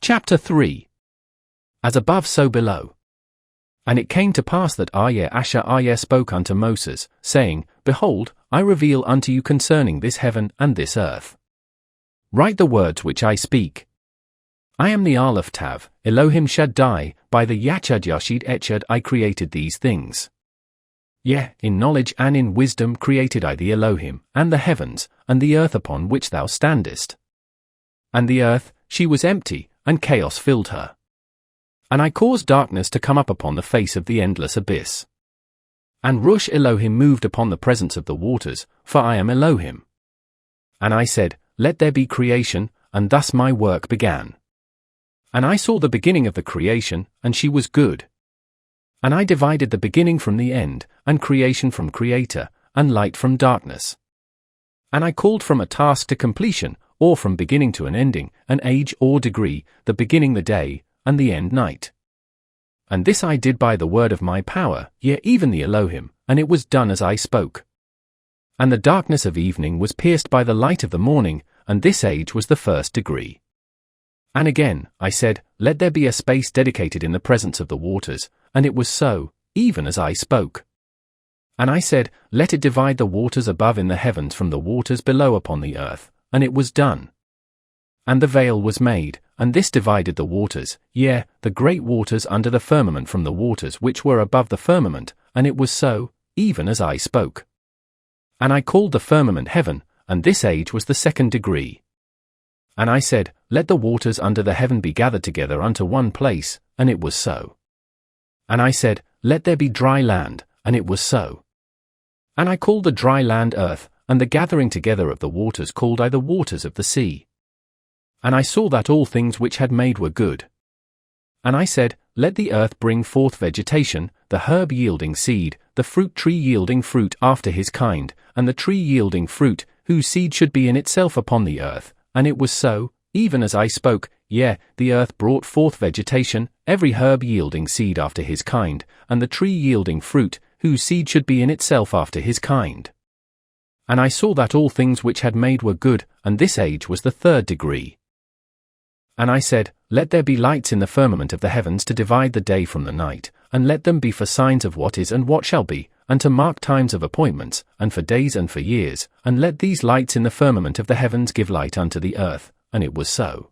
Chapter 3. As above so below. And it came to pass that Asher spoke unto Moses, saying, Behold, I reveal unto you concerning this heaven and this earth. Write the words which I speak. I am the Aleph Tav, Elohim Shaddai, by the Yachad Yashid Echad I created these things. Yea, in knowledge and in wisdom created I the Elohim, and the heavens, and the earth upon which thou standest. And the earth, she was empty, and chaos filled her. And I caused darkness to come up upon the face of the endless abyss. And Rush Elohim moved upon the presence of the waters, for I am Elohim. And I said, Let there be creation, and thus my work began. And I saw the beginning of the creation, and she was good. And I divided the beginning from the end, and creation from creator, and light from darkness. And I called from a task to completion, or from beginning to an ending, an age or degree, the beginning the day, and the end night. And this I did by the word of my power, yea, even the Elohim, and it was done as I spoke. And the darkness of evening was pierced by the light of the morning, and this age was the first degree. And again, I said, Let there be a space dedicated in the presence of the waters, and it was so, even as I spoke. And I said, Let it divide the waters above in the heavens from the waters below upon the earth, and it was done. And the veil was made, and this divided the waters, yea, the great waters under the firmament from the waters which were above the firmament, and it was so, even as I spoke. And I called the firmament heaven, and this age was the second degree. And I said, Let the waters under the heaven be gathered together unto one place, and it was so. And I said, Let there be dry land, and it was so. And I called the dry land earth, and the gathering together of the waters called I the waters of the sea. And I saw that all things which had made were good. And I said, Let the earth bring forth vegetation, the herb yielding seed, the fruit tree yielding fruit after his kind, and the tree yielding fruit, whose seed should be in itself upon the earth. And it was so, even as I spoke, yea, the earth brought forth vegetation, every herb yielding seed after his kind, and the tree yielding fruit, whose seed should be in itself after his kind. And I saw that all things which had made were good, and this age was the third degree. And I said, Let there be lights in the firmament of the heavens to divide the day from the night, and let them be for signs of what is and what shall be, and to mark times of appointments, and for days and for years, and let these lights in the firmament of the heavens give light unto the earth, and it was so.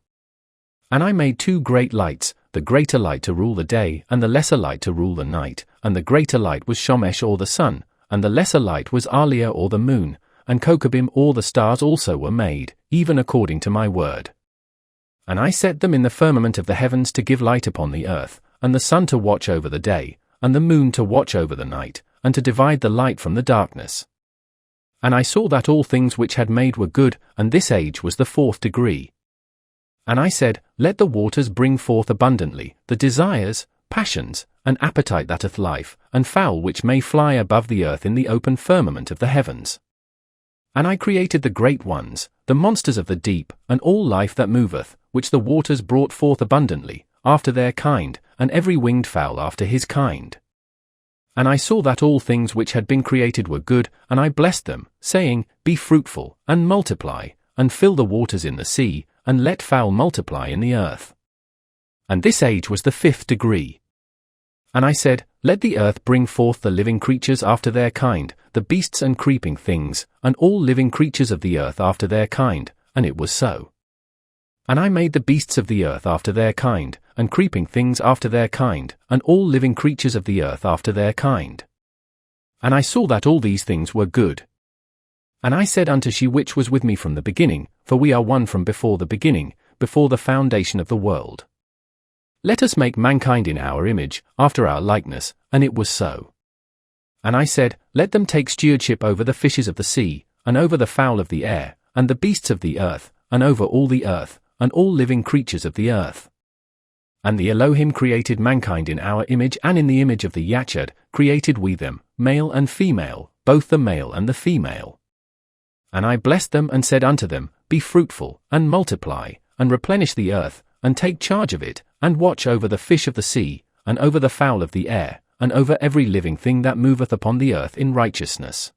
And I made two great lights, the greater light to rule the day, and the lesser light to rule the night, and the greater light was Shomesh or the sun, and the lesser light was Alia or the moon, and Kokabim or the stars also were made, even according to my word. And I set them in the firmament of the heavens to give light upon the earth, and the sun to watch over the day, and the moon to watch over the night, and to divide the light from the darkness. And I saw that all things which had made were good, and this age was the fourth degree. And I said, Let the waters bring forth abundantly, the desires, passions, and appetite that hath life, and fowl which may fly above the earth in the open firmament of the heavens. And I created the great ones, the monsters of the deep, and all life that moveth, which the waters brought forth abundantly, after their kind, and every winged fowl after his kind. And I saw that all things which had been created were good, and I blessed them, saying, Be fruitful, and multiply, and fill the waters in the sea, and let fowl multiply in the earth. And this age was the fifth degree. And I said, Let the earth bring forth the living creatures after their kind, the beasts and creeping things, and all living creatures of the earth after their kind, and it was so. And I made the beasts of the earth after their kind, and creeping things after their kind, and all living creatures of the earth after their kind. And I saw that all these things were good. And I said unto she which was with me from the beginning, for we are one from before the beginning, before the foundation of the world. Let us make mankind in our image, after our likeness, and it was so. And I said, Let them take stewardship over the fishes of the sea, and over the fowl of the air, and the beasts of the earth, and over all the earth, and all living creatures of the earth. And the Elohim created mankind in our image, and in the image of the Yachad created we them, male and female, both the male and the female. And I blessed them and said unto them, Be fruitful, and multiply, and replenish the earth, and take charge of it, and watch over the fish of the sea, and over the fowl of the air, and over every living thing that moveth upon the earth in righteousness.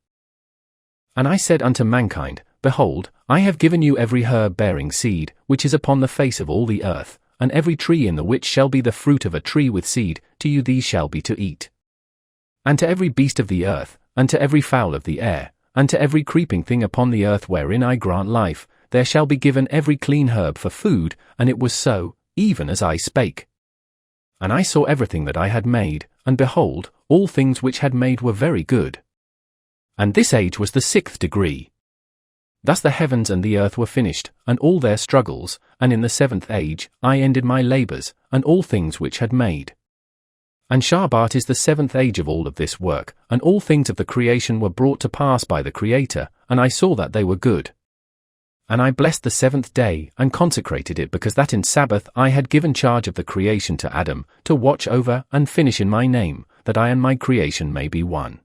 And I said unto mankind, Behold, I have given you every herb bearing seed, which is upon the face of all the earth, and every tree in the which shall be the fruit of a tree with seed, to you these shall be to eat. And to every beast of the earth, and to every fowl of the air, and to every creeping thing upon the earth wherein I grant life, there shall be given every clean herb for food, and it was so, even as I spake. And I saw everything that I had made, and behold, all things which had made were very good. And this age was the 6th degree. Thus the heavens and the earth were finished, and all their struggles, and in the 7th age I ended my labors, and all things which had made. And Shabbat is the 7th age of all of this work, and all things of the creation were brought to pass by the Creator, and I saw that they were good. And I blessed the 7th day, and consecrated it, because that in Sabbath I had given charge of the creation to Adam, to watch over and finish in my name, that I and my creation may be one.